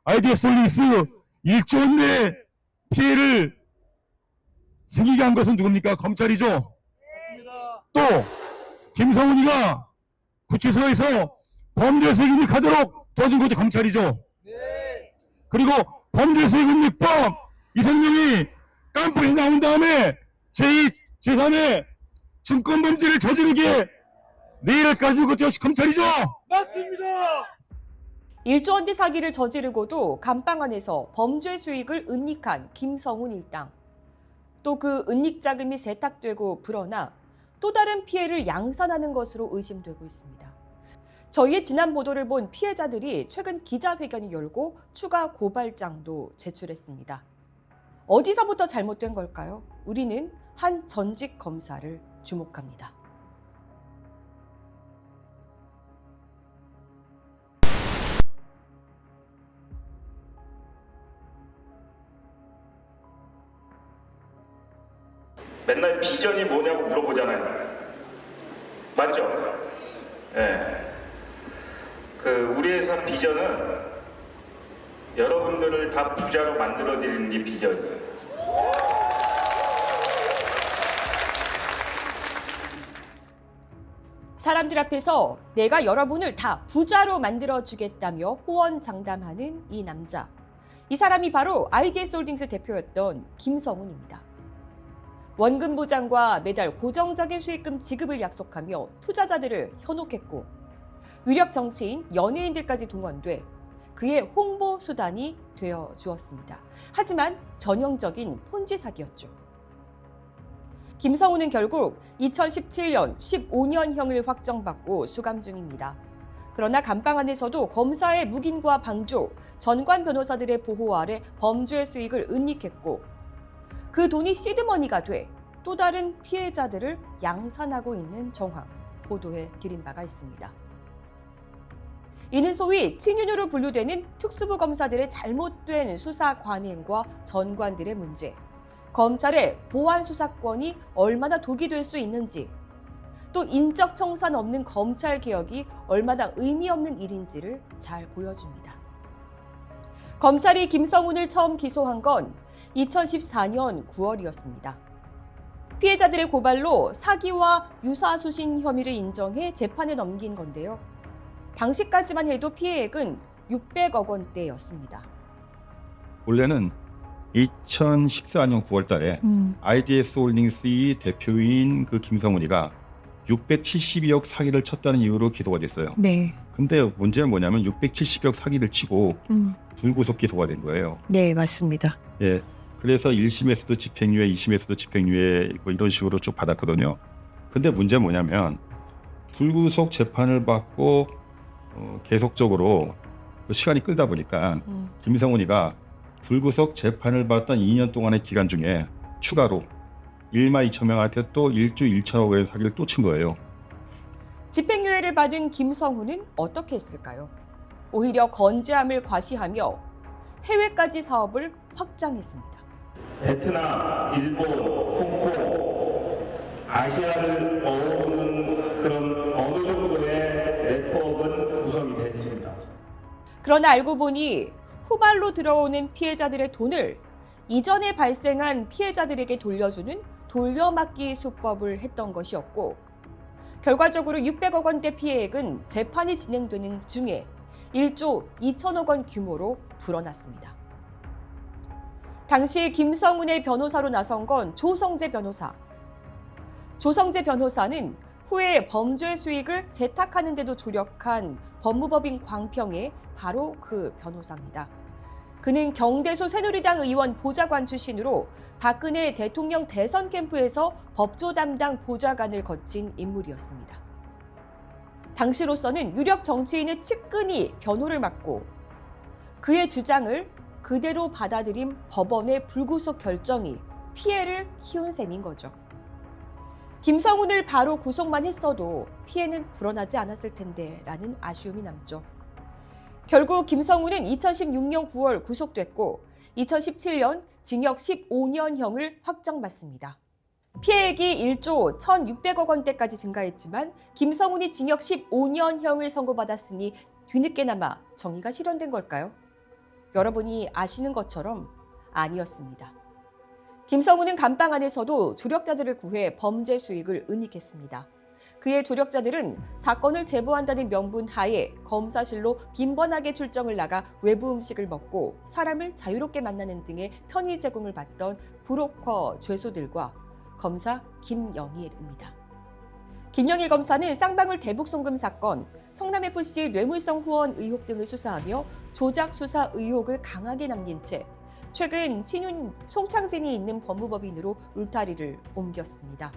IDS 홀딩스 1조 원의 피해를 생기게 한 것은 누굽니까? 검찰이죠. 맞습니다. 또 김성훈이가 구치소에서 범죄 수익 은닉하도록 도와준 것도 검찰이죠. 네. 그리고 범죄 수익 은닉법 이성명이 깜빡이 나온 다음에 제2, 제3의 증권범죄를 저지르게 내일을 가지고 것도 역시 검찰이죠. 맞습니다. 1조 원대 사기를 저지르고도 감방 안에서 범죄 수익을 은닉한 김성훈 일당. 또 그 은닉 자금이 세탁되고 불어나 또 다른 피해를 양산하는 것으로 의심되고 있습니다. 저희의 지난 보도를 본 피해자들이 최근 기자회견을 열고 추가 고발장도 제출했습니다. 어디서부터 잘못된 걸까요? 우리는 한 전직 검사를 주목합니다. 맨날 비전이 뭐냐고 물어보잖아요. 맞죠? 예. 우리 회사 비전은 여러분들을 다 부자로 만들어드리는 게 비전이에요. 사람들 앞에서 내가 여러분을 다 부자로 만들어주겠다며 호언장담하는 이 남자. 이 사람이 바로 IDS 홀딩스 대표였던 김성훈입니다. 원금 보장과 매달 고정적인 수익금 지급을 약속하며 투자자들을 현혹했고 유력 정치인, 연예인들까지 동원돼 그의 홍보 수단이 되어 주었습니다. 하지만 전형적인 폰지 사기였죠. 김성훈은 결국 2017년 15년형을 확정받고 수감 중입니다. 그러나 감방 안에서도 검사의 묵인과 방조, 전관 변호사들의 보호 아래 범죄 수익을 은닉했고 그 돈이 시드머니가 돼 또 다른 피해자들을 양산하고 있는 정황, 보도에 기린 바가 있습니다. 이는 소위 친윤으로 분류되는 특수부 검사들의 잘못된 수사 관행과 전관들의 문제, 검찰의 보안 수사권이 얼마나 독이 될 수 있는지, 또 인적 청산 없는 검찰 개혁이 얼마나 의미 없는 일인지를 잘 보여줍니다. 검찰이 김성훈을 처음 기소한 건 2014년 9월이었습니다. 피해자들의 고발로 사기와 유사수신 혐의를 인정해 재판에 넘긴 건데요. 당시까지만 해도 피해액은 600억 원대였습니다. 원래는 2014년 9월 달에 IDS 홀딩스의 대표인 그 김성훈이가 672억 사기를 쳤다는 이유로 기소가 됐어요. 네. 근데 문제는 뭐냐면 670억 사기를 치고 불구속 기소가 된 거예요. 네, 맞습니다. 예. 그래서 1심에서도 집행유예, 2심에서도 집행유예 뭐 이런 식으로 쭉 받았거든요. 근데 문제는 뭐냐면 불구속 재판을 받고 계속적으로 그 시간이 끌다 보니까 김성훈이가 불구속 재판을 받았던 2년 동안의 기간 중에 추가로 1만 2천 명한테 또 1조 1천억 원의 사기를 또 친 거예요. 집행유예를 받은 김성훈은 어떻게 했을까요? 오히려 건재함을 과시하며 해외까지 사업을 확장했습니다. 베트남, 일본, 홍콩, 아시아를 어우르는 그런 어느 정도의 네트워크는 구성이 됐습니다. 그러나 알고 보니 후발로 들어오는 피해자들의 돈을 이전에 발생한 피해자들에게 돌려주는 돌려막기 수법을 했던 것이었고 결과적으로 600억 원대 피해액은 재판이 진행되는 중에 1조 2천억 원 규모로 불어났습니다. 당시 김성훈의 변호사로 나선 건 조성재 변호사. 조성재 변호사는 후에 범죄 수익을 세탁하는 데도 조력한 법무법인 광평의 바로 그 변호사입니다. 그는 경대소 새누리당 의원 보좌관 출신으로 박근혜 대통령 대선 캠프에서 법조 담당 보좌관을 거친 인물이었습니다. 당시로서는 유력 정치인의 측근이 변호를 맡고 그의 주장을 그대로 받아들인 법원의 불구속 결정이 피해를 키운 셈인 거죠. 김성훈을 바로 구속만 했어도 피해는 불어나지 않았을 텐데 라는 아쉬움이 남죠. 결국 김성훈은 2016년 9월 구속됐고 2017년 징역 15년형을 확정받습니다. 피해액이 1조 1,600억 원대까지 증가했지만 김성훈이 징역 15년형을 선고받았으니 뒤늦게나마 정의가 실현된 걸까요? 여러분이 아시는 것처럼 아니었습니다. 김성훈은 감방 안에서도 조력자들을 구해 범죄 수익을 은닉했습니다. 그의 조력자들은 사건을 제보한다는 명분 하에 검사실로 빈번하게 출정을 나가 외부 음식을 먹고 사람을 자유롭게 만나는 등의 편의 제공을 받던 브로커 죄수들과 검사 김영일입니다. 김영일 검사는 쌍방울 대북송금 사건, 성남FC 뇌물성 후원 의혹 등을 수사하며 조작 수사 의혹을 강하게 남긴 채 최근 친윤 송창진이 있는 법무법인으로 울타리를 옮겼습니다.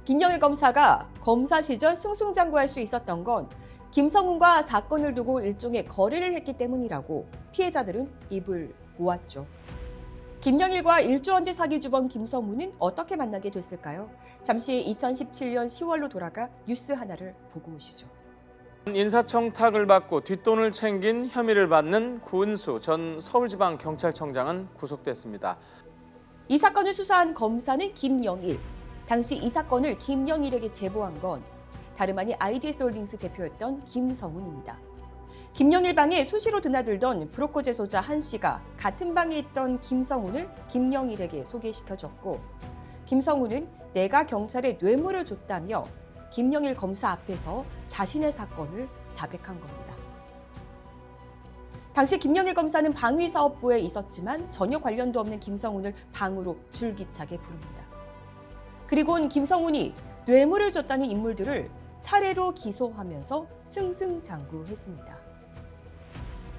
김영일 검사가 검사 시절 승승장구할 수 있었던 건 김성훈과 사건을 두고 일종의 거래를 했기 때문이라고 피해자들은 입을 모았죠. 김영일과 일조원지 사기 주범 김성훈은 어떻게 만나게 됐을까요? 잠시 2017년 10월로 돌아가 뉴스 하나를 보고 오시죠. 인사청탁을 받고 뒷돈을 챙긴 혐의를 받는 구은수 전 서울지방경찰청장은 구속됐습니다. 이 사건을 수사한 검사는 김영일. 당시 이 사건을 김영일에게 제보한 건 다름 아닌 IDS홀딩스 대표였던 김성훈입니다. 김영일 방에 수시로 드나들던 브로커 재소자 한 씨가 같은 방에 있던 김성훈을 김영일에게 소개시켜줬고 김성훈은 내가 경찰에 뇌물을 줬다며 김영일 검사 앞에서 자신의 사건을 자백한 겁니다. 당시 김영일 검사는 방위사업부에 있었지만 전혀 관련도 없는 김성훈을 방으로 줄기차게 부릅니다. 그리고는 김성훈이 뇌물을 줬다는 인물들을 차례로 기소하면서 승승장구했습니다.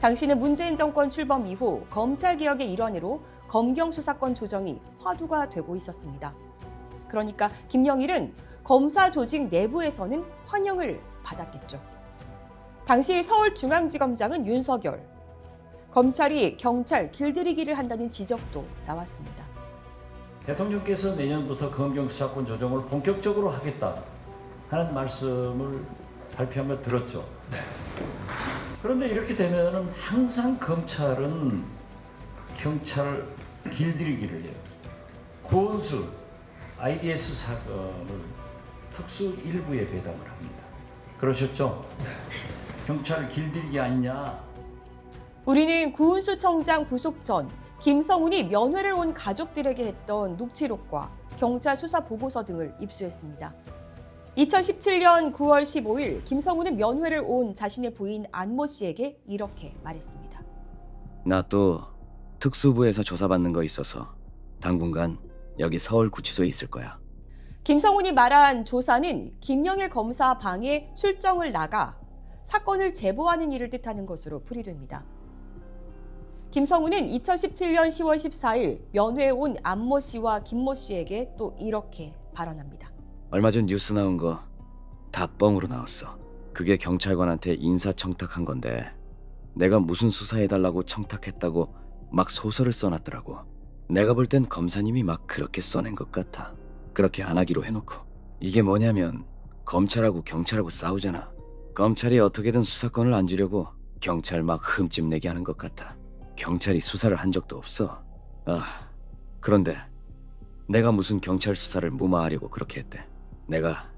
당시는 문재인 정권 출범 이후 검찰개혁의 일환으로 검경수사권 조정이 화두가 되고 있었습니다. 그러니까 김영일은 검사 조직 내부에서는 환영을 받았겠죠. 당시 서울중앙지검장은 윤석열, 검찰이 경찰 길들이기를 한다는 지적도 나왔습니다. 대통령께서 내년부터 검경수사권 조정을 본격적으로 하겠다 하는 말씀을 발표하며 들었죠. 그런데 이렇게 되면은 항상 검찰은 경찰 길들이기를 해요. 구원수 IDS 사건을 특수 일부에 배당을 합니다. 그러셨죠? 경찰 길들이기 아니냐? 우리는 구은수 청장 구속 전 김성훈이 면회를 온 가족들에게 했던 녹취록과 경찰 수사 보고서 등을 입수했습니다. 2017년 9월 15일 김성훈은 면회를 온 자신의 부인 안모 씨에게 이렇게 말했습니다. 나 또 특수부에서 조사받는 거 있어서 당분간 여기 서울구치소에 있을 거야. 김성훈이 말한 조사는 김영일 검사 방에 출정을 나가 사건을 제보하는 일을 뜻하는 것으로 풀이됩니다. 김성훈은 2017년 10월 14일 면회에 온 안모 씨와 김모 씨에게 또 이렇게 발언합니다. 얼마 전 뉴스 나온 거 다 뻥으로 나왔어. 그게 경찰관한테 인사청탁한 건데 내가 무슨 수사해달라고 청탁했다고 막 소설을 써놨더라고. 내가 볼 땐 검사님이 막 그렇게 써낸 것 같아. 그렇게 안 하기로 해놓고. 이게 뭐냐면 검찰하고 경찰하고 싸우잖아. 검찰이 어떻게든 수사권을 안 주려고 경찰 막 흠집 내게 하는 것 같아. 경찰이 수사를 한 적도 없어. 그런데 내가 무슨 경찰 수사를 무마하려고 그렇게 했대. 내가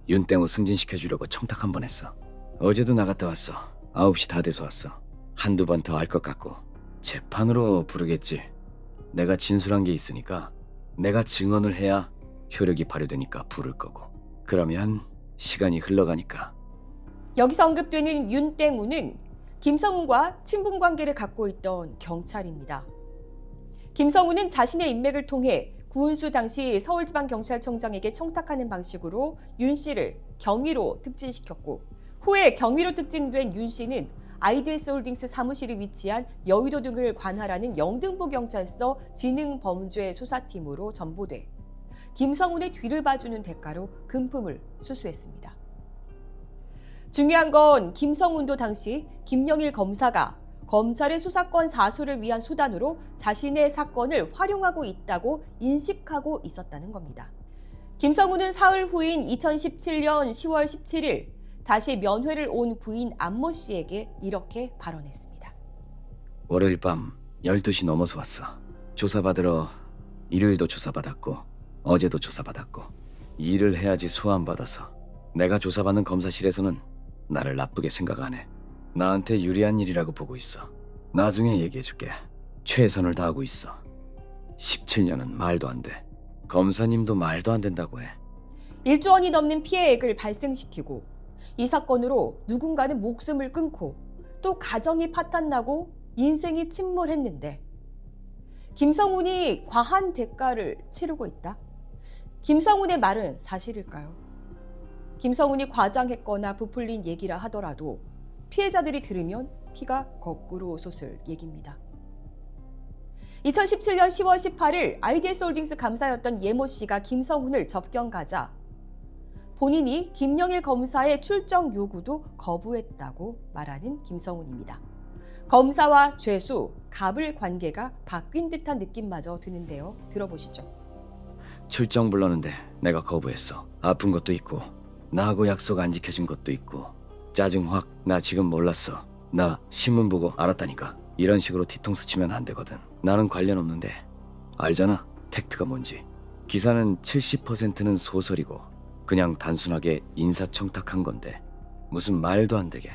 윤땡호 승진시켜주려고 청탁 한 번 했어. 어제도 나갔다 왔어. 9시 다 돼서 왔어. 한두 번 더 알 것 같고 재판으로 부르겠지. 내가 진술한 게 있으니까 내가 증언을 해야 효력이 발휘되니까 부를 거고. 그러면 시간이 흘러가니까. 여기서 언급되는 윤땡우는 김성훈과 친분 관계를 갖고 있던 경찰입니다. 김성훈은 자신의 인맥을 통해 구은수 당시 서울지방경찰청장에게 청탁하는 방식으로 윤 씨를 경위로 특진시켰고 후에 경위로 특진된 윤 씨는 IDS홀딩스 사무실이 위치한 여의도 등을 관할하는 영등포경찰서 지능범죄 수사팀으로 전보돼 김성훈의 뒤를 봐주는 대가로 금품을 수수했습니다. 중요한 건 김성훈도 당시 김영일 검사가 검찰의 수사권 사수를 위한 수단으로 자신의 사건을 활용하고 있다고 인식하고 있었다는 겁니다. 김성훈은 사흘 후인 2017년 10월 17일 다시 면회를 온 부인 안모 씨에게 이렇게 발언했습니다. 월요일 밤 12시 넘어서 왔어. 조사받으러 일요일도 조사받았고 어제도 조사받았고 일을 해야지 소환받아서. 내가 조사받는 검사실에서는 나를 나쁘게 생각 안 해. 나한테 유리한 일이라고 보고 있어. 나중에 얘기해줄게. 최선을 다하고 있어. 17년은 말도 안 돼. 검사님도 말도 안 된다고 해. 1조 원이 넘는 피해액을 발생시키고 이 사건으로 누군가는 목숨을 끊고 또 가정이 파탄나고 인생이 침몰했는데 김성훈이 과한 대가를 치르고 있다? 김성훈의 말은 사실일까요? 김성훈이 과장했거나 부풀린 얘기라 하더라도 피해자들이 들으면 피가 거꾸로 솟을 얘기입니다. 2017년 10월 18일 IDS홀딩스 감사였던 예모 씨가 김성훈을 접견 가자 본인이 김영일 검사의 출정 요구도 거부했다고 말하는 김성훈입니다. 검사와 죄수, 갑을 관계가 바뀐 듯한 느낌마저 드는데요. 들어보시죠. 출정 불렀는데 내가 거부했어. 아픈 것도 있고 나하고 약속 안 지켜진 것도 있고 짜증 확. 나 지금 몰랐어. 나 신문 보고 알았다니까. 이런 식으로 뒤통수 치면 안 되거든. 나는 관련 없는데. 알잖아, 팩트가 뭔지. 기사는 70%는 소설이고 그냥 단순하게 인사청탁한 건데 무슨 말도 안 되게.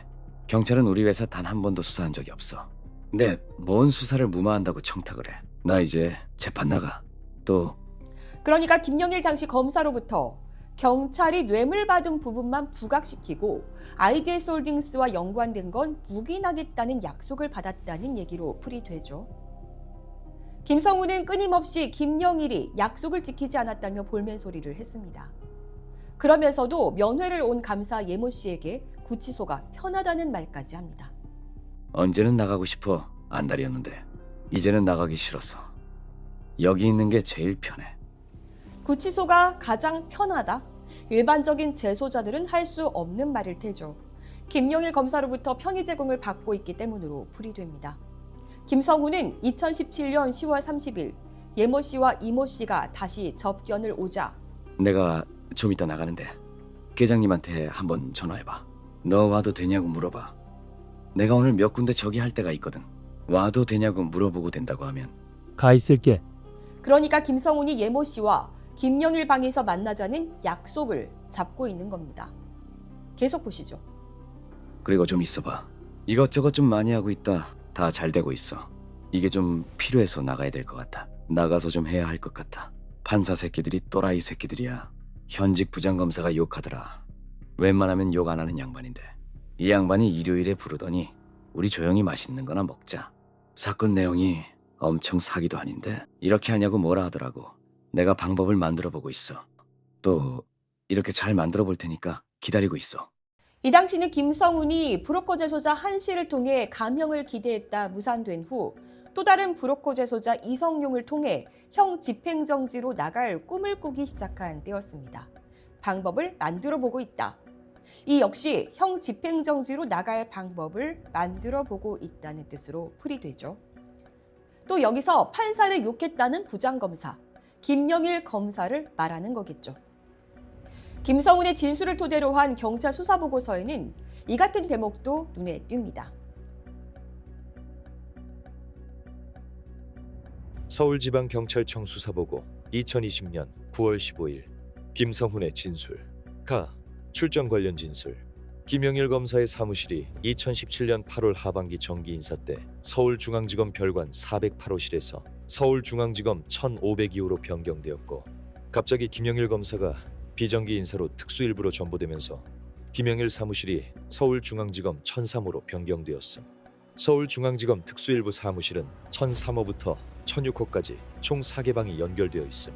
경찰은 우리 회사 단 한 번도 수사한 적이 없어. 근데 뭔 수사를 무마한다고 청탁을 해. 나 이제 재판 나가. 또 그러니까 김영일 당시 검사로부터 경찰이 뇌물 받은 부분만 부각시키고 IDS홀딩스와 연관된 건 묵인하겠다는 약속을 받았다는 얘기로 풀이되죠. 김성훈은 끊임없이 김영일이 약속을 지키지 않았다며 볼멘소리를 했습니다. 그러면서도 면회를 온 감사 예모 씨에게 구치소가 편하다는 말까지 합니다. 언제는 나가고 싶어 안달이었는데 이제는 나가기 싫어서 여기 있는 게 제일 편해. 구치소가 가장 편하다? 일반적인 재소자들은 할 수 없는 말일 테죠. 김영일 검사로부터 편의 제공을 받고 있기 때문으로 풀이됩니다. 김성훈은 2017년 10월 30일 예모 씨와 이모 씨가 다시 접견을 오자 내가 좀 이따 나가는데 계장님한테 한번 전화해봐. 너 와도 되냐고 물어봐. 내가 오늘 몇 군데 저기 할 데가 있거든. 와도 되냐고 물어보고 된다고 하면 가 있을게. 그러니까 김성훈이 예모 씨와 김영일 방에서 만나자는 약속을 잡고 있는 겁니다. 계속 보시죠. 그리고 좀 있어봐. 이것저것 좀 많이 하고 있다. 다 잘 되고 있어. 이게 좀 필요해서 나가야 될 것 같아. 나가서 좀 해야 할 것 같아. 판사 새끼들이 또라이 새끼들이야. 현직 부장검사가 욕하더라. 웬만하면 욕 안 하는 양반인데 이 양반이 일요일에 부르더니 우리 조용히 맛있는 거나 먹자. 사건 내용이 엄청 사기도 아닌데 이렇게 하냐고 뭐라 하더라고. 내가 방법을 만들어 보고 있어. 또 이렇게 잘 만들어 볼 테니까 기다리고 있어. 이 당시는 김성훈이 브로커 재소자 한 씨를 통해 감형을 기대했다 무산된 후 또 다른 브로커 재소자 이성용을 통해 형 집행정지로 나갈 꿈을 꾸기 시작한 때였습니다. 방법을 만들어 보고 있다. 이 역시 형 집행정지로 나갈 방법을 만들어 보고 있다는 뜻으로 풀이되죠. 또 여기서 판사를 욕했다는 부장검사, 김영일 검사를 말하는 거겠죠. 김성훈의 진술을 토대로 한 경찰 수사보고서에는 이 같은 대목도 눈에 띕니다. 서울지방경찰청 수사보고 2020년 9월 15일 김성훈의 진술. 가. 출정 관련 진술. 김영일 검사의 사무실이 2017년 8월 하반기 정기 인사 때 서울중앙지검 별관 408호실에서 서울중앙지검 1502호로 변경되었고 갑자기 김영일 검사가 비정기 인사로 특수일부로 전보되면서 김영일 사무실이 서울중앙지검 1003호로 변경되었음. 서울중앙지검 특수일부 사무실은 1003호부터 1006호까지 총 4개 방이 연결되어 있음.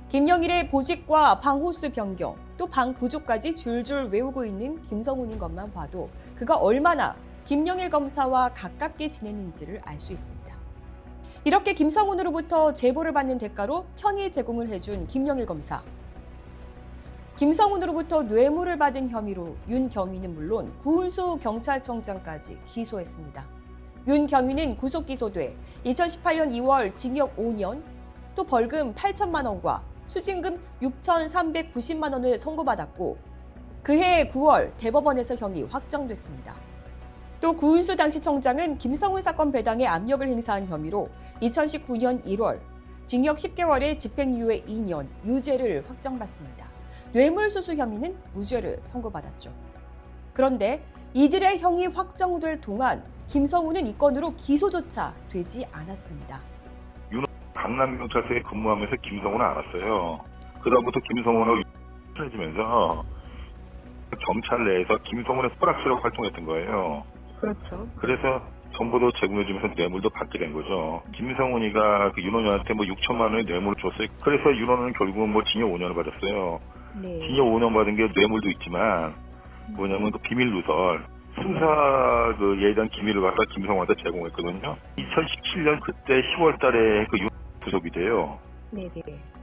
김영일의 보직과 방 호수 변경, 또 방 구조까지 줄줄 외우고 있는 김성훈인 것만 봐도 그가 얼마나 김영일 검사와 가깝게 지내는지를 알 수 있습니다. 이렇게 김성훈으로부터 제보를 받는 대가로 편의 제공을 해준 김영일 검사. 김성훈으로부터 뇌물을 받은 혐의로 윤경위는 물론 구은수 경찰청장까지 기소했습니다. 윤경위는 구속 기소돼 2018년 2월 징역 5년, 또 벌금 8천만 원과 수징금 6,390만 원을 선고받았고 그해 9월 대법원에서 형이 확정됐습니다. 또 구은수 당시 청장은 김성훈 사건 배당에 압력을 행사한 혐의로 2019년 1월 징역 10개월에 집행유예 2년, 유죄를 확정받습니다. 뇌물수수 혐의는 무죄를 선고받았죠. 그런데 이들의 형이 확정될 동안 김성훈은 이 건으로 기소조차 되지 않았습니다. 강남경찰서에 근무하면서 김성훈을 알았어요. 그다음부터 김성훈하고 친해지면서 경찰 내에서 김성훈의 소락시라고 활동했던 거예요. 그렇죠. 그래서 정보도 제공해주면서 뇌물도 받게 된 거죠. 김성훈이가 그 윤원이한테 뭐 6천만 원의 뇌물을 줬어요. 그래서 윤원은 결국은 뭐 징역 5년을 받았어요. 네. 징역 5년 받은 게 뇌물도 있지만 뭐냐면 그 비밀 누설 수사 그 예단 기밀을 갖다 김성훈한테 제공했거든요. 2017년 그때 10월 달에 그 윤 구속이 돼요. 네네.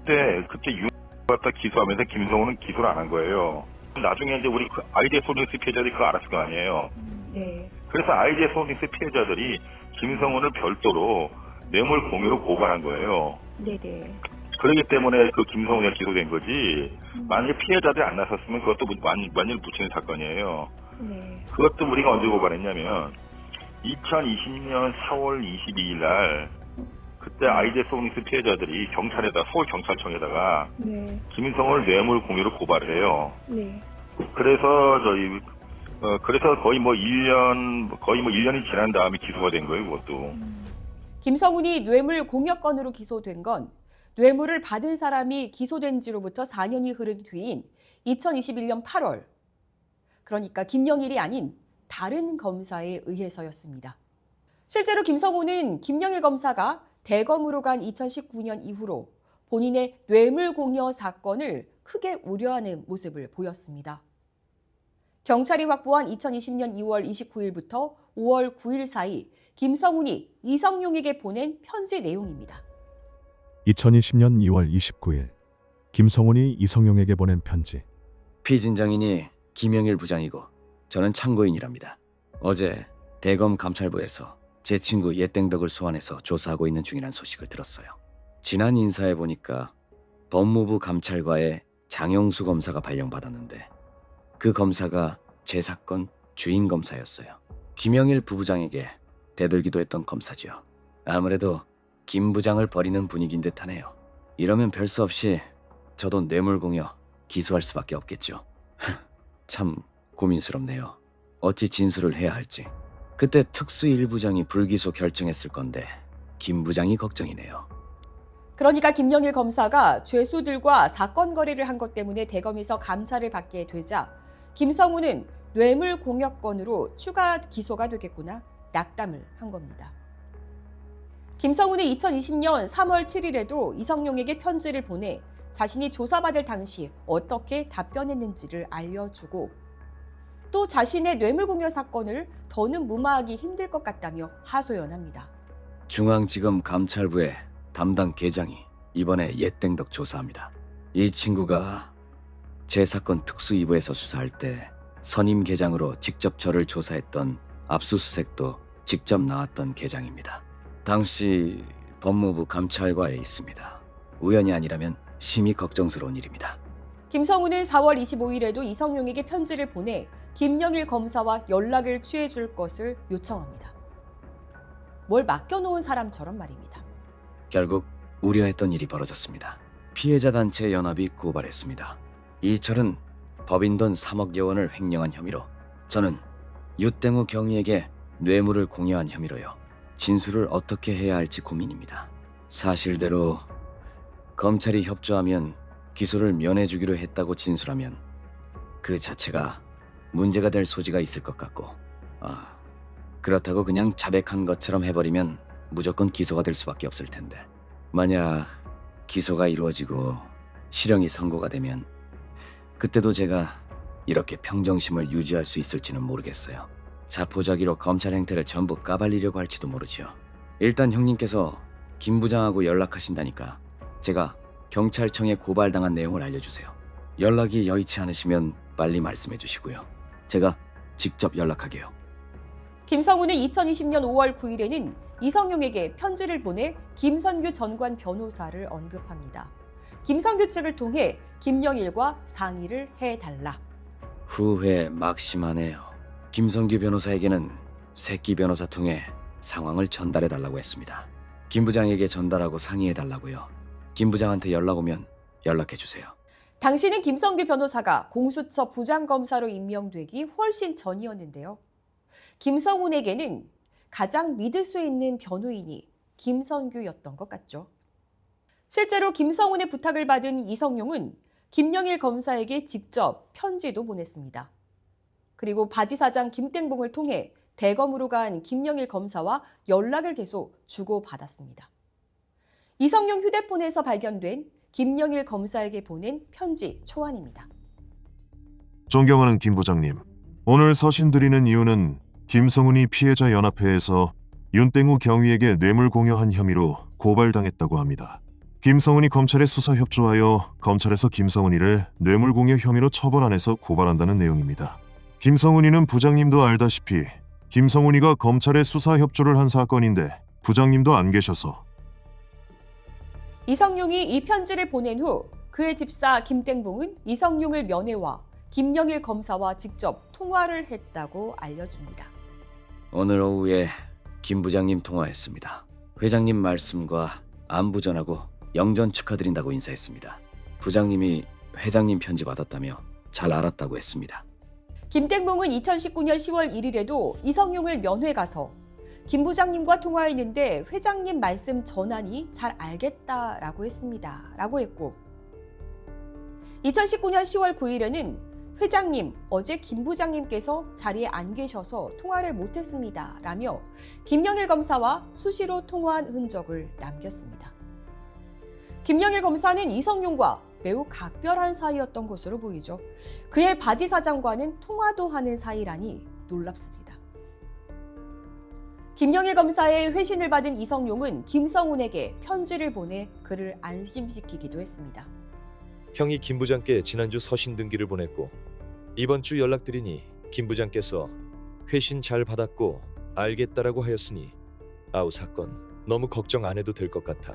그때 윤 갖다 기소하면서 김성훈은 기소를 안 한 거예요. 나중에 이제 우리 그 아이디어 홀딩스 피해자들이 그거 알았을 거 아니에요. 네. 그래서 아이디어 홀딩스 피해자들이 김성훈을 별도로 뇌물 공유로 고발한 거예요. 네네. 그렇기 때문에 그 김성훈이 기소된 거지. 만약에 피해자들이 안 나섰으면 그것도 완전히 묻히는 사건이에요. 네. 그것도 우리가 언제 고발했냐면 2020년 4월 22일 날 그때 아이디어 홀딩스 피해자들이 경찰에다 서울경찰청에다가 네. 김성훈을 뇌물 공유로 고발을 해요. 네. 그래서 거의 뭐 1년이 지난 다음에 기소가 된 거예요, 그것도. 김성훈이 뇌물 공여 건으로 기소된 건 뇌물을 받은 사람이 기소된 지로부터 4년이 흐른 뒤인 2021년 8월. 그러니까 김영일이 아닌 다른 검사에 의해서였습니다. 실제로 김성훈은 김영일 검사가 대검으로 간 2019년 이후로 본인의 뇌물 공여 사건을 크게 우려하는 모습을 보였습니다. 경찰이 확보한 2020년 2월 29일부터 5월 9일 사이 김성훈이 이성용에게 보낸 편지 내용입니다. 2020년 2월 29일 김성훈이 이성용에게 보낸 편지. 피진장인이 김영일 부장이고 저는 참고인이랍니다. 어제 대검 감찰부에서 제 친구 예땡덕을 소환해서 조사하고 있는 중이란 소식을 들었어요. 지난 인사해 보니까 법무부 감찰과의 장영수 검사가 발령받았는데 그 검사가 제 사건 주인 검사였어요. 김영일 부부장에게 대들기도 했던 검사지요. 아무래도 김 부장을 버리는 분위기인 듯하네요. 이러면 별 수 없이 저도 뇌물공여 기소할 수밖에 없겠죠. 참 고민스럽네요. 어찌 진술을 해야 할지. 그때 특수 1부장이 불기소 결정했을 건데 김 부장이 걱정이네요. 그러니까 김영일 검사가 죄수들과 사건 거래를 한 것 때문에 대검에서 감찰을 받게 되자 김성훈은 뇌물 공여건으로 추가 기소가 되겠구나 낙담을 한 겁니다. 김성훈은 2020년 3월 7일에도 이성용에게 편지를 보내 자신이 조사받을 당시 어떻게 답변했는지를 알려주고 또 자신의 뇌물 공여 사건을 더는 무마하기 힘들 것 같다며 하소연합니다. 중앙지검 감찰부의 담당 계장이 이번에 예땡덕 조사합니다. 이 친구가 제 사건 특수 2부에서 수사할 때 선임 계장으로 직접 저를 조사했던 압수수색도 직접 나왔던 계장입니다. 당시 법무부 감찰과에 있습니다. 우연이 아니라면 심히 걱정스러운 일입니다. 김성훈은 4월 25일에도 이성용에게 편지를 보내 김영일 검사와 연락을 취해줄 것을 요청합니다. 뭘 맡겨놓은 사람처럼 말입니다. 결국 우려했던 일이 벌어졌습니다. 피해자 단체 연합이 고발했습니다. 이철은 법인 돈 3억여 원을 횡령한 혐의로, 저는 유땡우 경위에게 뇌물을 공여한 혐의로요. 진술을 어떻게 해야 할지 고민입니다. 사실대로 검찰이 협조하면 기소를 면해주기로 했다고 진술하면 그 자체가 문제가 될 소지가 있을 것 같고, 그렇다고 그냥 자백한 것처럼 해버리면 무조건 기소가 될 수밖에 없을 텐데, 만약 기소가 이루어지고 실형이 선고가 되면 그때도 제가 이렇게 평정심을 유지할 수 있을지는 모르겠어요. 자포자기로 검찰 행태를 전부 까발리려고 할지도 모르지요. 일단 형님께서 김 부장하고 연락하신다니까 제가 경찰청에 고발당한 내용을 알려주세요. 연락이 여의치 않으시면 빨리 말씀해 주시고요. 제가 직접 연락하게요. 김성훈은 2020년 5월 9일에는 이성용에게 편지를 보내 김선규 전관 변호사를 언급합니다. 김선규 측을 통해 김영일과 상의를 해달라. 후회 막심하네요. 김성규 변호사에게는 새끼 변호사 통해 상황을 전달해달라고 했습니다. 김 부장에게 전달하고 상의해달라고요. 김 부장한테 연락 오면 연락해주세요. 당시는 김성규 변호사가 공수처 부장검사로 임명되기 훨씬 전이었는데요. 김성훈에게는 가장 믿을 수 있는 변호인이 김선규였던 것 같죠. 실제로 김성훈의 부탁을 받은 이성용은 김영일 검사에게 직접 편지도 보냈습니다. 그리고 바지 사장 김땡봉을 통해 대검으로 간 김영일 검사와 연락을 계속 주고받았습니다. 이성용 휴대폰에서 발견된 김영일 검사에게 보낸 편지 초안입니다. 존경하는 김 부장님, 오늘 서신 드리는 이유는 김성훈이 피해자 연합회에서 윤땡우 경위에게 뇌물 공여한 혐의로 고발당했다고 합니다. 김성훈이 검찰에 수사 협조하여 검찰에서 김성훈이를 뇌물 공여 혐의로 처벌 안 해서 고발한다는 내용입니다. 김성훈이는 부장님도 알다시피 김성훈이가 검찰에 수사 협조를 한 사건인데 부장님도 안 계셔서. 이성용이 이 편지를 보낸 후 그의 집사 김땡봉은 이성용을 면회와 김영일 검사와 직접 통화를 했다고 알려줍니다. 오늘 오후에 김 부장님 통화했습니다. 회장님 말씀과 안부 전하고 영전 축하드린다고 인사했습니다. 부장님이 회장님 편지 받았다며 잘 알았다고 했습니다. 김땡봉은 2019년 10월 1일에도 이성용을 면회 가서 김 부장님과 통화했는데 회장님 말씀 전하니 잘 알겠다라고 했습니다. 라고 했고 2019년 10월 9일에는 회장님, 어제 김 부장님께서 자리에 안 계셔서 통화를 못했습니다. 라며 김영일 검사와 수시로 통화한 흔적을 남겼습니다. 김영일 검사는 이성용과 매우 각별한 사이였던 것으로 보이죠. 그의 바지 사장과는 통화도 하는 사이라니 놀랍습니다. 김영일 검사의 회신을 받은 이성용은 김성훈에게 편지를 보내 그를 안심시키기도 했습니다. 형이 김 부장께 지난주 서신 등기를 보냈고 이번 주 연락드리니 김 부장께서 회신 잘 받았고 알겠다라고 하였으니 아우 사건 너무 걱정 안 해도 될 것 같아.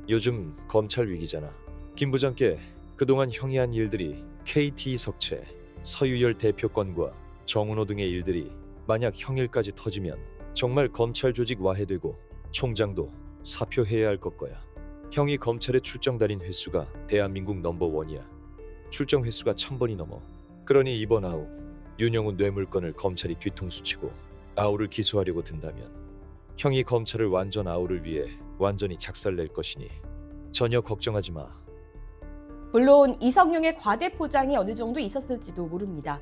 요즘 검찰 위기잖아. 김 부장께 그동안 형이 한 일들이 KT 석채, 서유열 대표건과 정은호 등의 일들이 만약 형일까지 터지면 정말 검찰 조직 와해되고 총장도 사표해야 할 것 거야. 형이 검찰에 출정 다닌 횟수가 대한민국 넘버원이야. 출정 횟수가 1000번이 넘어. 그러니 이번 아우 윤영훈 뇌물건을 검찰이 뒤통수치고 아우를 기소하려고 든다면 형이 검찰을 완전 아우를 위해 완전히 작살낼 것이니 전혀 걱정하지 마. 물론 이성용의 과대 포장이 어느 정도 있었을지도 모릅니다.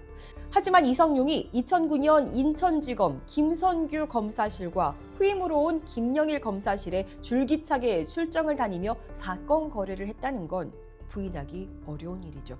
하지만 이성용이 2009년 인천지검 김선규 검사실과 후임으로 온 김영일 검사실에 줄기차게 출정을 다니며 사건 거래를 했다는 건 부인하기 어려운 일이죠.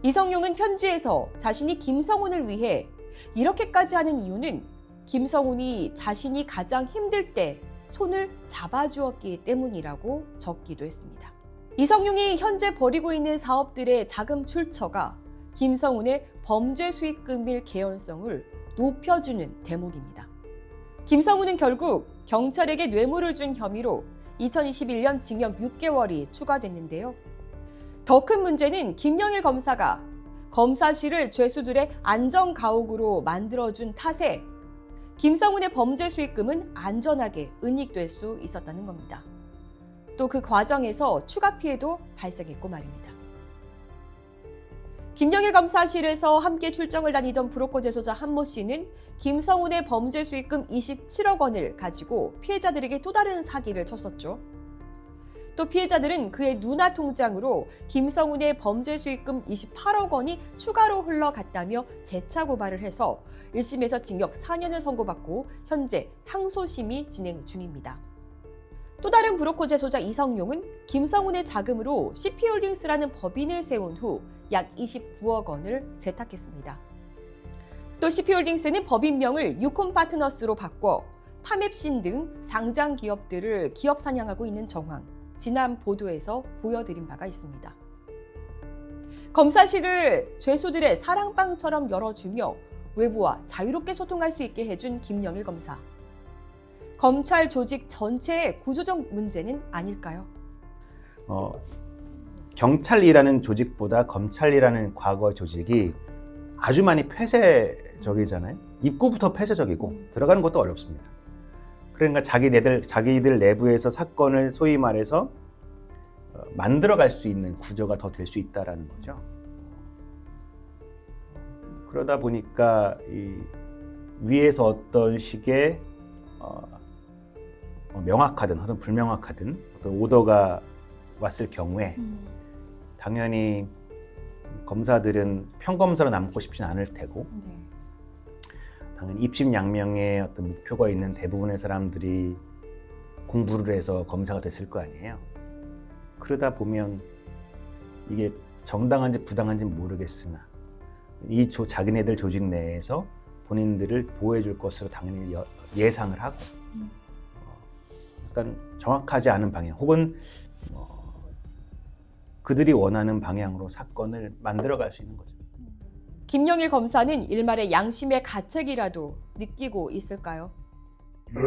이성용은 편지에서 자신이 김성훈을 위해 이렇게까지 하는 이유는 김성훈이 자신이 가장 힘들 때 손을 잡아주었기 때문이라고 적기도 했습니다. 이성용이 현재 벌이고 있는 사업들의 자금 출처가 김성훈의 범죄 수익금일 개연성을 높여주는 대목입니다. 김성훈은 결국 경찰에게 뇌물을 준 혐의로 2021년 징역 6개월이 추가됐는데요. 더 큰 문제는 김영일 검사가 검사실을 죄수들의 안전가옥으로 만들어준 탓에 김성훈의 범죄 수익금은 안전하게 은닉될 수 있었다는 겁니다. 또 그 과정에서 추가 피해도 발생했고 말입니다. 김영일 검사실에서 함께 출정을 다니던 브로커 재소자 한모 씨는 김성훈의 범죄 수익금 27억 원을 가지고 피해자들에게 또 다른 사기를 쳤었죠. 또 피해자들은 그의 누나 통장으로 김성훈의 범죄 수익금 28억 원이 추가로 흘러갔다며 재차 고발을 해서 1심에서 징역 4년을 선고받고 현재 항소심이 진행 중입니다. 또 다른 브로커 재소자 이성용은 김성훈의 자금으로 CP홀딩스라는 법인을 세운 후 약 29억 원을 세탁했습니다. 또 CP홀딩스는 법인명을 유콘파트너스로 바꿔 파맵신 등 상장 기업들을 기업 사냥하고 있는 정황, 지난 보도에서 보여드린 바가 있습니다. 검사실을 죄수들의 사랑방처럼 열어주며 외부와 자유롭게 소통할 수 있게 해준 김영일 검사. 검찰 조직 전체의 구조적 문제는 아닐까요? 경찰이라는 조직보다 검찰이라는 과거 조직이 아주 많이 폐쇄적이잖아요. 입구부터 폐쇄적이고 들어가는 것도 어렵습니다. 그러니까 자기들 내부에서 사건을 소위 말해서 만들어갈 수 있는 구조가 더 될 수 있다라는 거죠. 그러다 보니까 이 위에서 어떤 식의 명확하든 혹은 불명확하든 어떤 오더가 왔을 경우에 당연히 검사들은 평검사로 남고 싶지는 않을 테고 당연히 입심양명의 어떤 목표가 있는 대부분의 사람들이 공부를 해서 검사가 됐을 거 아니에요. 그러다 보면 이게 정당한지 부당한지 모르겠으나 자기네들 조직 내에서 본인들을 보호해 줄 것으로 당연히 예상을 하고 약간 정확하지 않은 방향 혹은 그들이 원하는 방향으로 사건을 만들어갈 수 있는 거죠. 김영일 검사는 일말의 양심의 가책이라도 느끼고 있을까요? 네.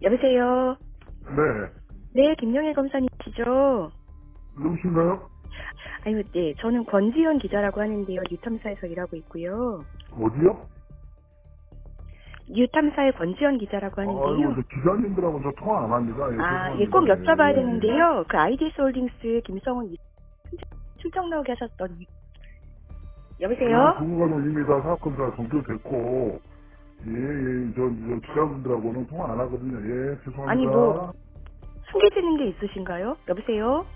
여보세요. 네. 네, 김영일 검사님이시죠? 누구신가요? 아유, 네, 저는 권지현 기자라고 하는데요. 뉴탐사에서 일하고 있고요. 어디요? 뉴탐사의 권지현 기자라고 하는데요. 아이고, 기자님들하고 저 통화 안 합니다. 예, 꼭 여쭤봐야 되는데요. 그 IDS 홀딩스 김성훈 출정 나오게 하셨던 여보세요? 그거는 이미 다 사건사 종결됐고, 저 기자분들하고는 통화 안 하거든요. 예, 죄송합니다. 아니, 뭐 숨겨지는 게 있으신가요? 여보세요?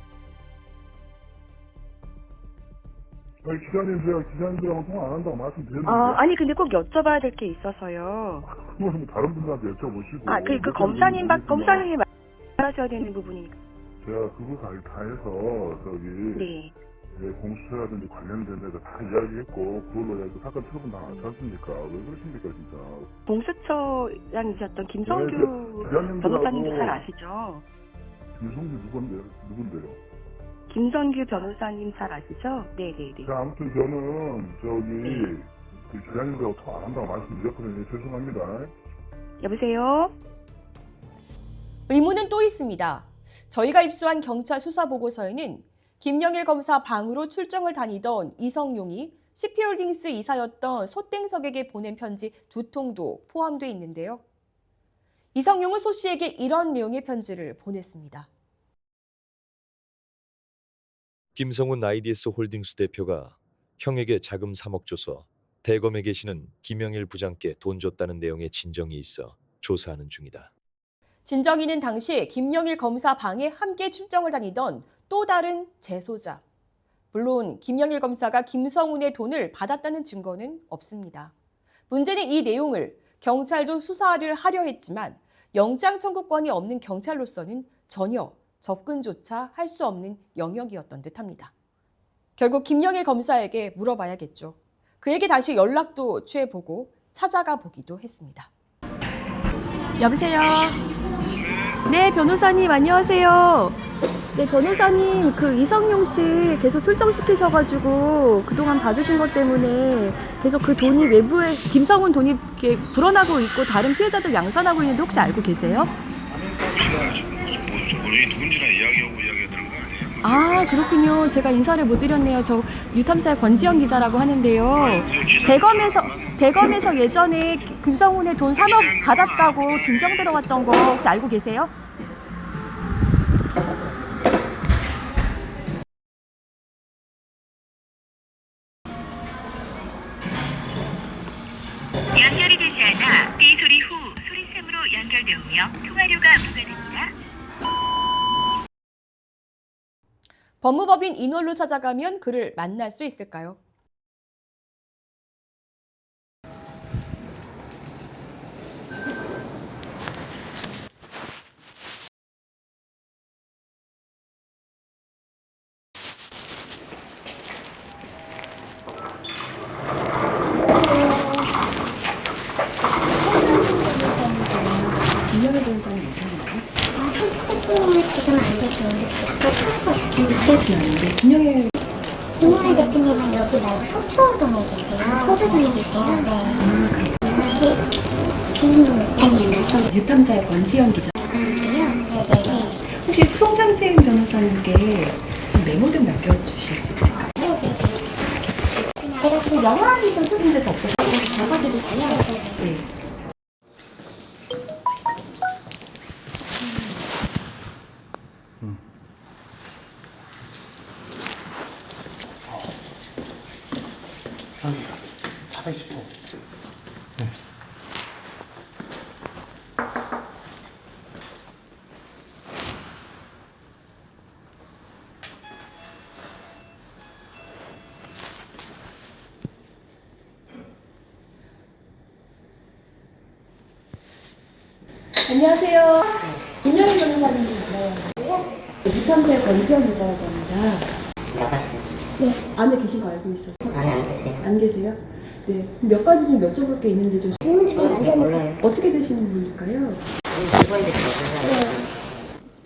아니, 제가 기자님들하고 통화 안 한다고 말씀드렸는데. 아니, 근데 꼭 여쭤봐야 될 게 있어서요. 그거는 뭐 다른 분들한테 여쭤보시고. 그 검사님이 말하셔야 되는 부분이. 제가 그거 다 해서, 네. 공수처라든지 관련된 데가 다 이야기했고, 그걸로 해서 사건 처분 당하지 않습니까? 왜 그러십니까, 진짜? 공수처장이셨던 김성규 변호사님도 잘 아시죠? 김성규 누군데요? 김성규 변호사님 잘 아시죠? 네네네. 자, 아무튼 저는 그 기자님들하고 통화 안 한다고 말씀드렸거든요. 죄송합니다. 여보세요? 의문은 또 있습니다. 저희가 입수한 경찰 수사 보고서에는 김영일 검사 방으로 출정을 다니던 이성용이 CP홀딩스 이사였던 소땡석에게 보낸 편지 2통도 포함되어 있는데요. 이성용은 소 씨에게 이런 내용의 편지를 보냈습니다. 김성훈 IDS 홀딩스 대표가 형에게 자금 3억 줘서 대검에 계시는 김영일 부장께 돈 줬다는 내용의 진정이 있어 조사하는 중이다. 진정이는 당시 김영일 검사 방에 함께 출정을 다니던 또 다른 재소자. 물론 김영일 검사가 김성훈의 돈을 받았다는 증거는 없습니다. 문제는 이 내용을 경찰도 수사를 하려 했지만 영장 청구권이 없는 경찰로서는 전혀 접근조차 할 수 없는 영역이었던 듯합니다. 결국 김영일 검사에게 물어봐야겠죠. 그에게 다시 연락도 취해보고 찾아가 보기도 했습니다. 여보세요? 네, 변호사님 안녕하세요. 네, 변호사님 그 이성용 씨 계속 출정시키셔가지고 그동안 봐주신 것 때문에 계속 그 돈이 외부에 김성훈 돈이 이렇게 불어나고 있고 다른 피해자들 양산하고 있는데 혹시 알고 계세요? 본인이 누군지나 이야기하고 이야기하는 거 아니에요? 아, 그렇군요. 제가 인사를 못 드렸네요. 저 뉴탐사의 권지현 기자라고 하는데요. 대검에서 예전에 김성훈의 돈 3억 받았다고 진정 들어왔던 거 혹시 알고 계세요? 연결이 되지 않아 삐 소리 후 소리샘으로 연결되며 통화료가 부과됩니다. 법무법인 인월로 찾아가면 그를 만날 수 있을까요? 김영일 변호사님 오셨나요? 지금 안 되죠. 그때지였는데 김영일 대표님은 여기 말고 서초동에 계세요. 서초동에 계세요. 네. 혹시 지인분 아니요. 저 뉴탐사의 권지현 기자. 네네네. 혹시 송장진 변호사님께 좀 메모 좀 남겨주실 수 있을까요? 네네. 제가 지금 영화하기 좀 소진 데서 없어서 적어드릴게요. 네. 여기가 410호. 네. 안녕하세요. 김영희 변호사님 맞나요? 유탐사의 권지현 기자라고 합니다. 나가세요. 네, 안에 계신 거 알고 있어서. 안에 안 계세요. 안 계세요? 네. 몇 가지 좀 여쭤볼 게 있는데 좀. 몰라요. 어떻게 되시는 분일까요?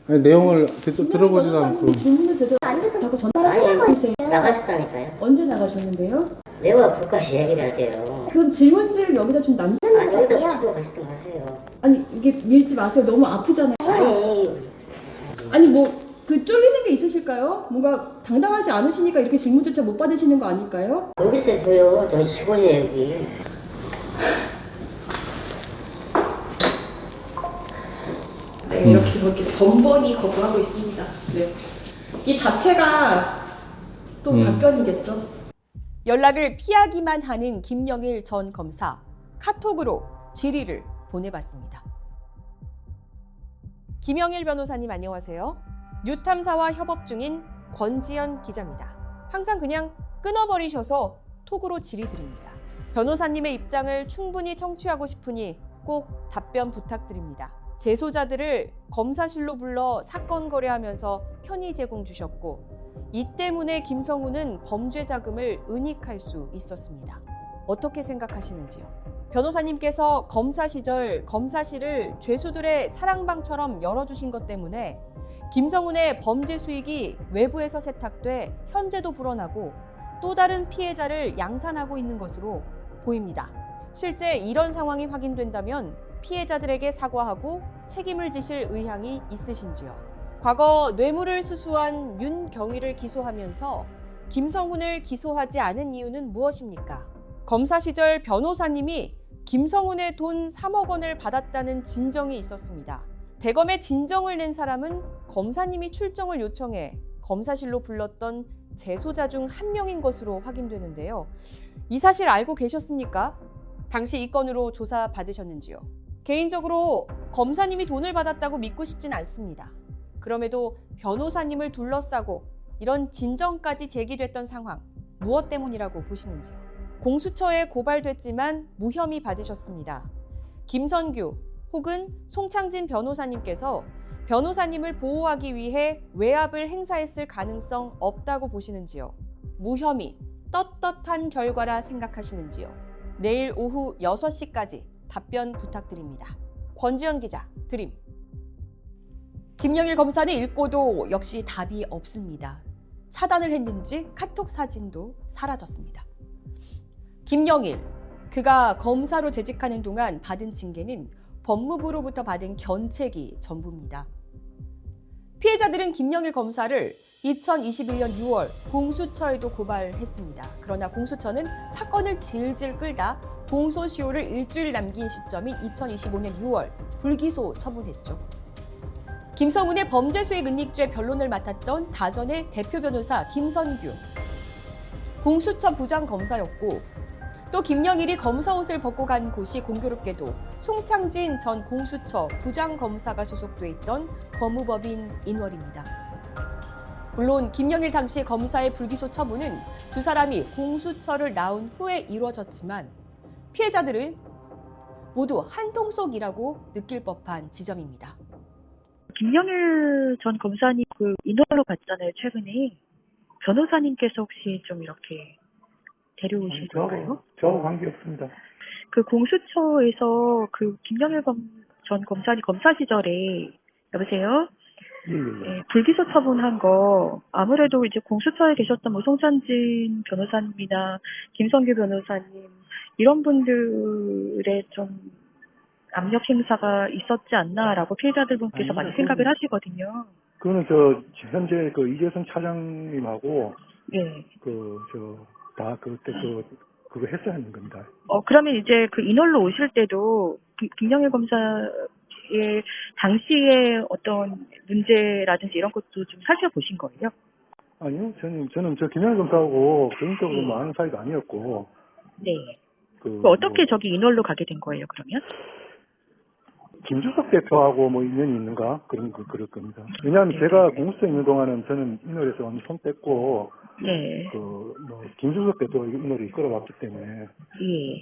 아니, 내용을 들어보지도 않고. 질문을 제대로 안 듣고 자꾸 전화를 하세요. 나가셨다니까요. 언제 나가셨는데요? 내가 그까지 얘기를 해야 돼요. 그럼 질문지를 여기다 좀 남겨놓은 아니, 거예요? 여기다 붙이고 가시든 가세요. 아니 이게 밀지 마세요. 너무 아프잖아요. 아니 뭐 그 쫄리는 게 있으실까요? 뭔가 당당하지 않으시니까 이렇게 질문조차 못 받으시는 거 아닐까요? 여기서 해도요. 저 직원이에요, 여기. 네, 이렇게 번번이 거부하고 있습니다. 네. 이 자체가 또 답변이겠죠. 연락을 피하기만 하는 김영일 전 검사. 카톡으로 질의를 보내봤습니다. 김영일 변호사님 안녕하세요. 뉴탐사와 협업 중인 권지현 기자입니다. 항상 그냥 끊어버리셔서 톡으로 질의드립니다. 변호사님의 입장을 충분히 청취하고 싶으니 꼭 답변 부탁드립니다. 재소자들을 검사실로 불러 사건 거래하면서 편의 제공 주셨고 이 때문에 김성훈은 범죄 자금을 은닉할 수 있었습니다. 어떻게 생각하시는지요? 변호사님께서 검사 시절 검사실을 죄수들의 사랑방처럼 열어주신 것 때문에 김성훈의 범죄 수익이 외부에서 세탁돼 현재도 불어나고 또 다른 피해자를 양산하고 있는 것으로 보입니다. 실제 이런 상황이 확인된다면 피해자들에게 사과하고 책임을 지실 의향이 있으신지요? 과거 뇌물을 수수한 윤경위를 기소하면서 김성훈을 기소하지 않은 이유는 무엇입니까? 검사 시절 변호사님이 김성훈의 돈 3억 원을 받았다는 진정이 있었습니다. 대검에 진정을 낸 사람은 검사님이 출정을 요청해 검사실로 불렀던 재소자 중 한 명인 것으로 확인되는데요. 이 사실 알고 계셨습니까? 당시 이 건으로 조사 받으셨는지요? 개인적으로 검사님이 돈을 받았다고 믿고 싶진 않습니다. 그럼에도 변호사님을 둘러싸고 이런 진정까지 제기됐던 상황, 무엇 때문이라고 보시는지요? 공수처에 고발됐지만 무혐의 받으셨습니다. 김선규 혹은 송창진 변호사님께서 변호사님을 보호하기 위해 외압을 행사했을 가능성 없다고 보시는지요? 무혐의, 떳떳한 결과라 생각하시는지요? 내일 오후 6시까지 답변 부탁드립니다. 권지현 기자, 드림. 김영일 검사는 읽고도 역시 답이 없습니다. 차단을 했는지 카톡 사진도 사라졌습니다. 김영일, 그가 검사로 재직하는 동안 받은 징계는 법무부로부터 받은 견책이 전부입니다. 피해자들은 김영일 검사를 2021년 6월 공수처에도 고발했습니다. 그러나 공수처는 사건을 질질 끌다 공소시효를 일주일 남긴 시점인 2025년 6월 불기소 처분했죠. 김성훈의 범죄 수익 은닉죄 변론을 맡았던 다전의 대표 변호사 김선규, 공수처 부장검사였고 또 김영일이 검사 옷을 벗고 간 곳이 공교롭게도 송창진 전 공수처 부장검사가 소속돼 있던 법무법인 인월입니다. 물론 김영일 당시 검사의 불기소 처분은 두 사람이 공수처를 나온 후에 이루어졌지만 피해자들은 모두 한통속이라고 느낄 법한 지점입니다. 김영일 전 검사님 그 인원으로 갔잖아요, 최근에. 변호사님께서 혹시 좀 이렇게 데려오신 건가요? 저하고 관계없습니다. 그 공수처에서 그 김영일 전 검사님 검사 시절에, 여보세요? 네, 불기소 처분한 거 아무래도 이제 공수처에 계셨던 뭐 송찬진 변호사님이나 김성규 변호사님 이런 분들의 좀 압력 행사가 있었지 않나라고 피해자들 분께서 많이 생각을 하시거든요. 그거는 현재 그 이재성 차장님하고 네. 다 그때 그거 했어야 하는 겁니다. 그러면 이제 그 인월로 오실 때도 김영일 검사의 당시에 어떤 문제라든지 이런 것도 좀 살펴보신 거예요? 아니요, 저는 김영일 검사하고 개인적으로 뭐 아는 사이도 아니었고. 네. 어떻게 저기 인월로 가게 된 거예요, 그러면? 김주석 대표하고 뭐 인연이 있는가? 그럴 겁니다. 왜냐하면 제가 공수처에 있는 동안은 저는 인월에서 완전 손 뺐고, 네. 김주석 대표가 인월을 이끌어왔기 때문에. 예.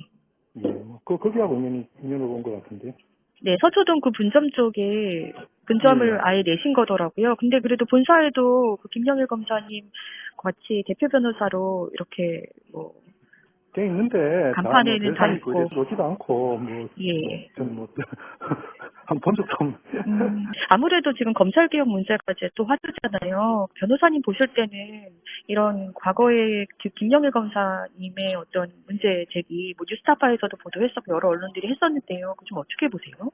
예, 거기하고 인연을 본 것 같은데. 네, 서초동 그 분점 쪽에 분점을 아예 내신 거더라고요. 근데 그래도 본사에도 그 김영일 검사님 같이 대표 변호사로 이렇게 뭐 돼 있는데 간판에는 다 있고 오지도 않고 뭐 예. 저는 한 본 적도 없는. 아무래도 지금 검찰 개혁 문제가 이제 또 화두잖아요. 변호사님 보실 때는 이런 과거에 그 김영일 검사님의 어떤 문제 제기, 뭐 뉴스타파에서도 보도했었고 여러 언론들이 했었는데요. 그 좀 어떻게 보세요?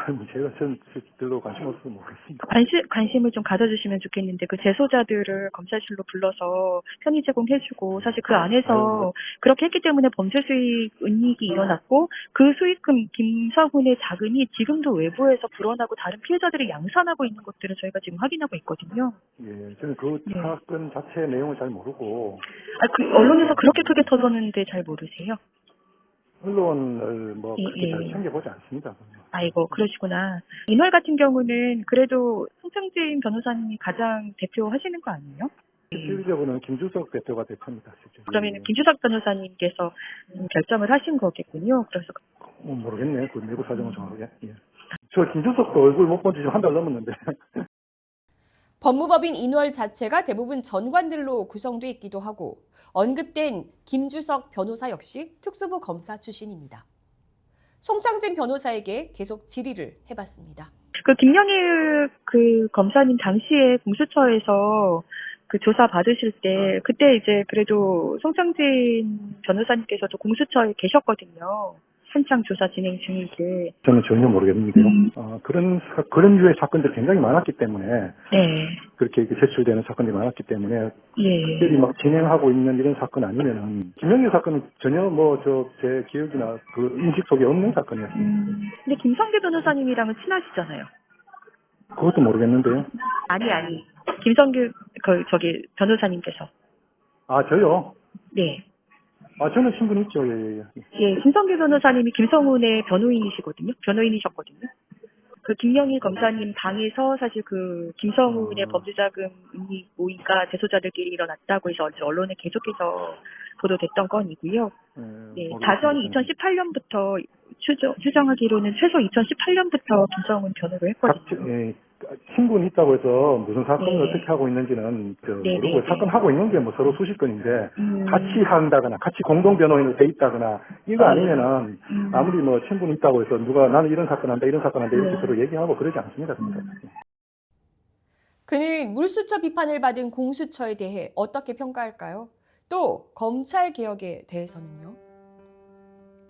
뭐 제가 전 별로 관심 없어서 모르겠습니다. 관심을 좀 가져주시면 좋겠는데 그 재소자들을 검찰실로 불러서 편의 제공해주고 사실 그 안에서 그렇게 했기 때문에 범죄 수익 은닉이 일어났고 그 수익금 김성훈의 자금이 지금도 외부에서 불어나고 다른 피해자들이 양산하고 있는 것들을 저희가 지금 확인하고 있거든요. 예, 저는 그 사건 자체 내용을 잘 모르고. 그 언론에서 그렇게 크게 터졌는데 잘 모르세요? 언론을 뭐 그렇게 잘 챙겨보지 않습니다. 아이고 그러시구나. 이날 같은 경우는 그래도 송창진 변호사님이 가장 대표하시는 거 아니에요? 실질적으로는 김주석 대표가 대표입니다. 그러면 김주석 변호사님께서 결정을 하신 거겠군요. 그래서 모르겠네. 그 내부 사정은 정확하게. 예. 저 김주석도 얼굴 못 본 지 한 달 넘었는데. 법무법인 인월 자체가 대부분 전관들로 구성돼 있기도 하고 언급된 김주석 변호사 역시 특수부 검사 출신입니다. 송창진 변호사에게 계속 질의를 해봤습니다. 그 김영일 그 검사님 당시에 공수처에서 그 조사 받으실 때 그때 이제 그래도 송창진 변호사님께서도 공수처에 계셨거든요. 한창 조사 진행 중일 때. 저는 전혀 모르겠는데요. 그런 류의 사건들이 굉장히 많았기 때문에 그렇게 제출되는 사건들이 많았기 때문에 특별히 막 진행하고 있는 이런 사건 아니면은 김영일 사건은 전혀 뭐 제 기억이나 그 인식 속에 없는 사건이었습니다. 근데 김성규 변호사님이랑은 친하시잖아요. 그것도 모르겠는데요. 아니 김성규 변호사님께서. 아 저요? 네. 저는 친분 있죠. 예. 김성규 변호사님이 김성훈의 변호인이셨거든요. 그 김영일 검사님 방에서 사실 그 김성훈의 범죄자금 은닉 모의가 재소자들끼리 일어났다고 해서 언론에 계속해서 보도됐던 건이고요. 자전이 2018년부터 추정하기로는 최소 2018년부터 김성훈 변호를 했거든요. 친분이 있다고 해서 무슨 사건을 어떻게 하고 있는지는 모르고 사건 하고 있는 게 뭐 서로 수십 건인데 같이 한다거나 같이 공동 변호인으로 돼 있다거나 이거 아니면은 아무리 뭐 친분이 있다고 해서 누가 나는 이런 사건 한다 이렇게 서로 얘기하고 그러지 않습니다. 그는 물수처 비판을 받은 공수처에 대해 어떻게 평가할까요? 또 검찰 개혁에 대해서는요?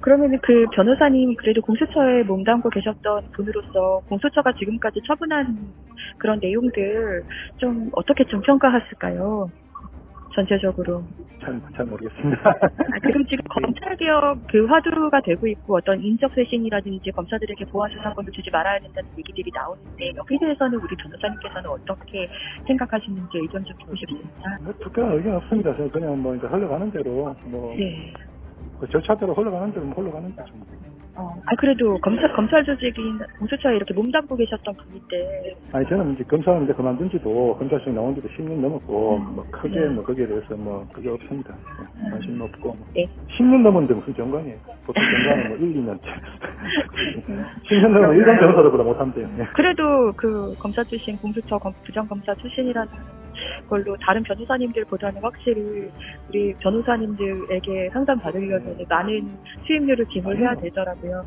그러면 그 변호사님 그래도 공수처에 몸담고 계셨던 분으로서 공수처가 지금까지 처분한 그런 내용들 좀 어떻게 좀 평가하실까요? 전체적으로. 잘 모르겠습니다. 그럼 지금 검찰개혁 그 화두가 되고 있고 어떤 인적쇄신이라든지 검사들에게 보안 수사권을 주지 말아야 된다는 얘기들이 나오는데 여기에 대해서는 우리 변호사님께서는 어떻게 생각하시는지 의견 좀 듣고 싶습니다. 특별한 의견 없습니다. 저는 그냥 뭐 이제 흘러가는 대로 그 절차대로 흘러가는 대로 흘러가는 거죠. 그래도 검찰 조직인 공수처에 이렇게 몸담고 계셨던 분인데. 저는 이제 검사하는데 그만둔 지도 검찰청에 나온 지도 10년 넘었고 뭐 크게 뭐 거기에 대해서 뭐 그게 없습니다. 관심 없고. 10년 넘었는데 무슨 정관이에요? 보통 정관은 뭐 1, 2년. 10년 넘으면 일반 변호사들보다 못한대요. 그래도 그 검사 출신 공수처 부장검사 출신이라는 걸로 다른 변호사님들보다는 확실히 우리 변호사님들에게 상담 받으려면 많은 수임료를 지불해야 되더라고요.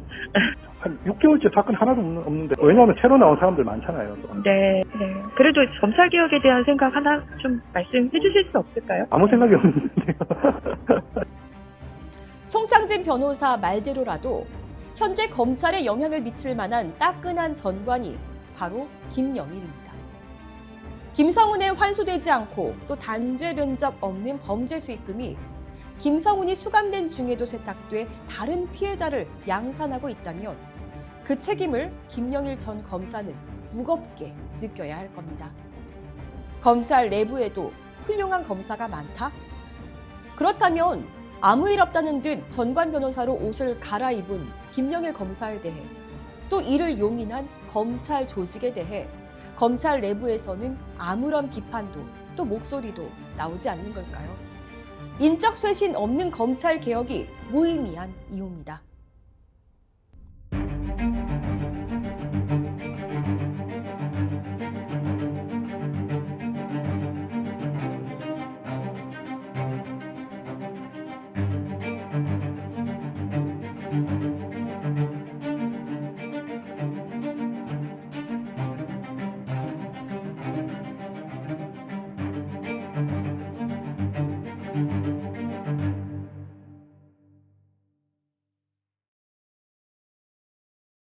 한 6개월째 사건 하나도 없는데 왜냐하면 새로 나온 사람들 많잖아요. 네. 그래도 검찰 개혁에 대한 생각 하나 좀 말씀해 주실 수 없을까요? 아무 생각이 없는데요. 송창진 변호사 말대로라도 현재 검찰에 영향을 미칠 만한 따끈한 전관이 바로 김영일입니다. 김성훈에 환수되지 않고 또 단죄된 적 없는 범죄 수익금이 김성훈이 수감된 중에도 세탁돼 다른 피해자를 양산하고 있다면 그 책임을 김영일 전 검사는 무겁게 느껴야 할 겁니다. 검찰 내부에도 훌륭한 검사가 많다? 그렇다면 아무 일 없다는 듯 전관 변호사로 옷을 갈아입은 김영일 검사에 대해 또 이를 용인한 검찰 조직에 대해 검찰 내부에서는 아무런 비판도 또 목소리도 나오지 않는 걸까요? 인적 쇄신 없는 검찰 개혁이 무의미한 이유입니다.